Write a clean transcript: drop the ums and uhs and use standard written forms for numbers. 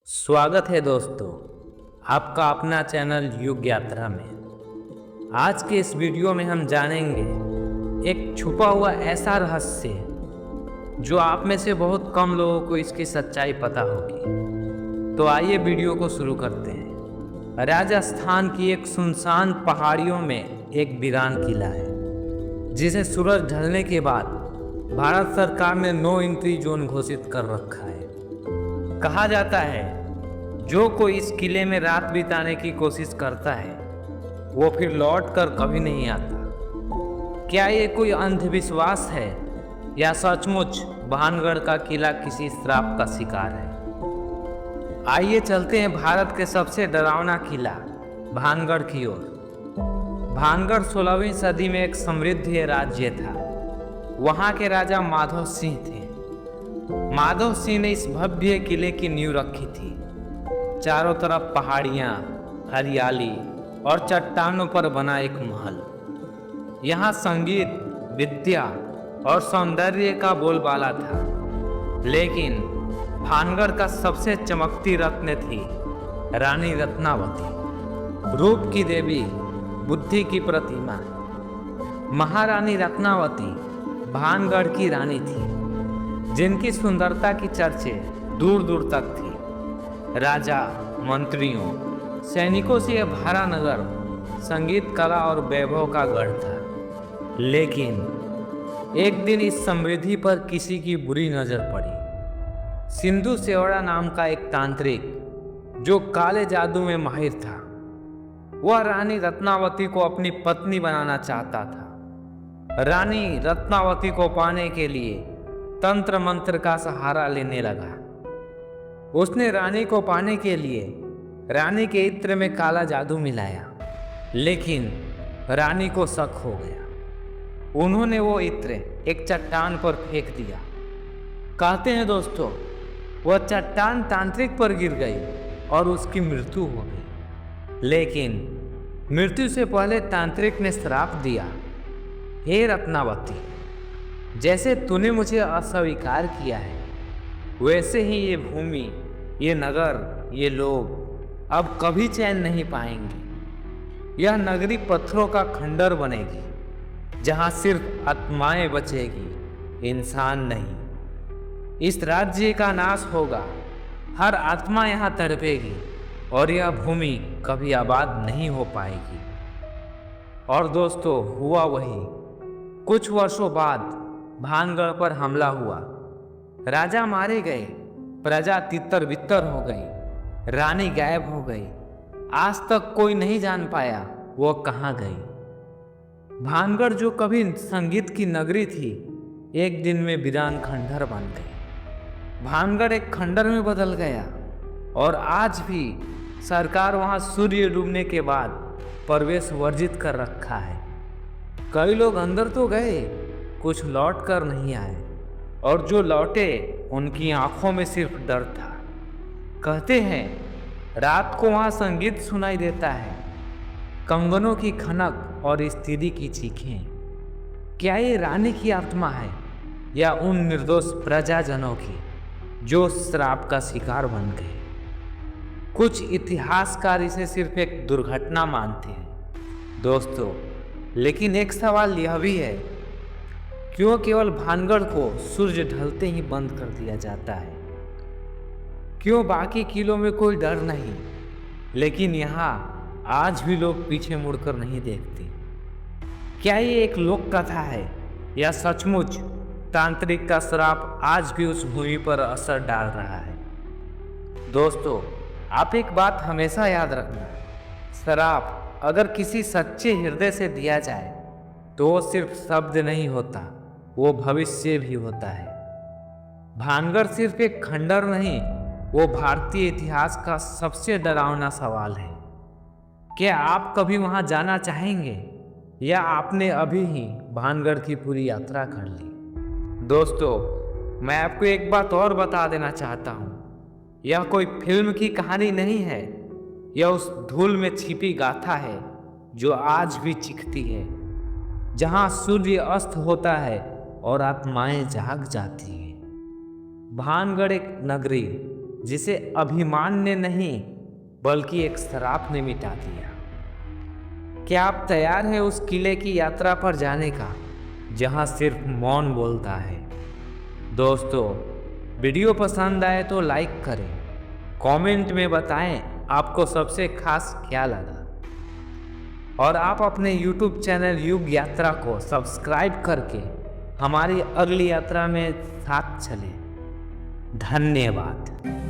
स्वागत है दोस्तों, आपका अपना चैनल युग यात्रा में। आज के इस वीडियो में हम जानेंगे एक छुपा हुआ ऐसा रहस्य जो आप में से बहुत कम लोगों को इसकी सच्चाई पता होगी। तो आइए वीडियो को शुरू करते हैं। राजस्थान की एक सुनसान पहाड़ियों में एक वीरान किला है जिसे सूरज ढलने के बाद भारत सरकार ने नो एंट्री जोन घोषित कर रखा है। कहा जाता है जो कोई इस किले में रात बिताने की कोशिश करता है वो फिर लौट कर कभी नहीं आता। क्या ये कोई अंधविश्वास है या सचमुच भानगढ़ का किला किसी श्राप का शिकार है? आइए चलते हैं भारत के सबसे डरावना किला भानगढ़ की ओर। भानगढ़ 16वीं सदी में एक समृद्ध राज्य था। वहाँ के राजा माधव सिंह थे। माधव सिंह ने इस भव्य किले की नींव रखी थी। चारों तरफ पहाड़ियाँ, हरियाली और चट्टानों पर बना एक महल। यहाँ संगीत, विद्या और सौंदर्य का बोलबाला था। लेकिन भानगढ़ का सबसे चमकती रत्न थी रानी रत्नावती, रूप की देवी, बुद्धि की प्रतिमा। महारानी रत्नावती भानगढ़ की रानी थी जिनकी सुंदरता की चर्चे दूर दूर तक थी। राजा, मंत्रियों, सैनिकों से यह भरा नगर संगीत, कला और वैभव का गढ़ था। लेकिन एक दिन इस समृद्धि पर किसी की बुरी नजर पड़ी। सिंधु सेवड़ा नाम का एक तांत्रिक जो काले जादू में माहिर था, वह रानी रत्नावती को अपनी पत्नी बनाना चाहता था। रानी रत्नावती को पाने के लिए तंत्र मंत्र का सहारा लेने लगा। उसने रानी को पाने के लिए रानी के इत्र में काला जादू मिलाया, लेकिन रानी को शक हो गया। उन्होंने वो इत्र एक चट्टान पर फेंक दिया। कहते हैं दोस्तों, वह चट्टान तांत्रिक पर गिर गई और उसकी मृत्यु हो गई। लेकिन मृत्यु से पहले तांत्रिक ने श्राप दिया, हे रत्नावती, जैसे तूने मुझे अस्वीकार किया है वैसे ही ये भूमि, ये नगर, ये लोग अब कभी चैन नहीं पाएंगे। यह नगरी पत्थरों का खंडर बनेगी जहाँ सिर्फ आत्माएं बचेगी, इंसान नहीं। इस राज्य का नाश होगा, हर आत्मा यहाँ तड़पेगी और यह भूमि कभी आबाद नहीं हो पाएगी। और दोस्तों, हुआ वही। कुछ वर्षों बाद भानगढ़ पर हमला हुआ। राजा मारे गए, प्रजा तितर बितर हो गई, रानी गायब हो गई। आज तक कोई नहीं जान पाया वो कहाँ गई। भानगढ़ जो कभी संगीत की नगरी थी, एक दिन में वीरान खंडर बन गई। भानगढ़ एक खंडर में बदल गया और आज भी सरकार वहाँ सूर्य डूबने के बाद प्रवेश वर्जित कर रखा है। कई लोग अंदर तो गए, कुछ लौट कर नहीं आए, और जो लौटे उनकी आंखों में सिर्फ डर था। कहते हैं रात को वहाँ संगीत सुनाई देता है, कंगनों की खनक और स्त्री की चीखें। क्या ये रानी की आत्मा है या उन निर्दोष प्रजाजनों की जो श्राप का शिकार बन गए? कुछ इतिहासकार इसे सिर्फ एक दुर्घटना मानते हैं दोस्तों, लेकिन एक सवाल यह भी है, क्यों केवल भानगढ़ को सूर्य ढलते ही बंद कर दिया जाता है? क्यों बाकी किलों में कोई डर नहीं, लेकिन यहाँ आज भी लोग पीछे मुड़कर नहीं देखते? क्या ये एक लोक कथा है या सचमुच तांत्रिक का श्राप आज भी उस भूमि पर असर डाल रहा है? दोस्तों, आप एक बात हमेशा याद रखना, श्राप अगर किसी सच्चे हृदय से दिया जाए तो वो सिर्फ शब्द नहीं होता, वो भविष्य भी होता है। भानगढ़ सिर्फ एक खंडर नहीं, वो भारतीय इतिहास का सबसे डरावना सवाल है। क्या आप कभी वहां जाना चाहेंगे या आपने अभी ही भानगढ़ की पूरी यात्रा कर ली? दोस्तों, मैं आपको एक बात और बता देना चाहता हूँ, यह कोई फिल्म की कहानी नहीं है, यह उस धूल में छिपी गाथा है जो आज भी चिखती है, जहाँ सूर्य अस्त होता है और आत्माएं जाग जाती हैं। भानगढ़ एक नगरी जिसे अभिमान ने नहीं बल्कि एक श्राप ने मिटा दिया। क्या आप तैयार हैं उस किले की यात्रा पर जाने का जहां सिर्फ मौन बोलता है? दोस्तों, वीडियो पसंद आए तो लाइक करें, कमेंट में बताएं आपको सबसे खास क्या लगा, और आप अपने YouTube चैनल युग यात्रा को सब्सक्राइब करके हमारी अगली यात्रा में साथ चलें। धन्यवाद।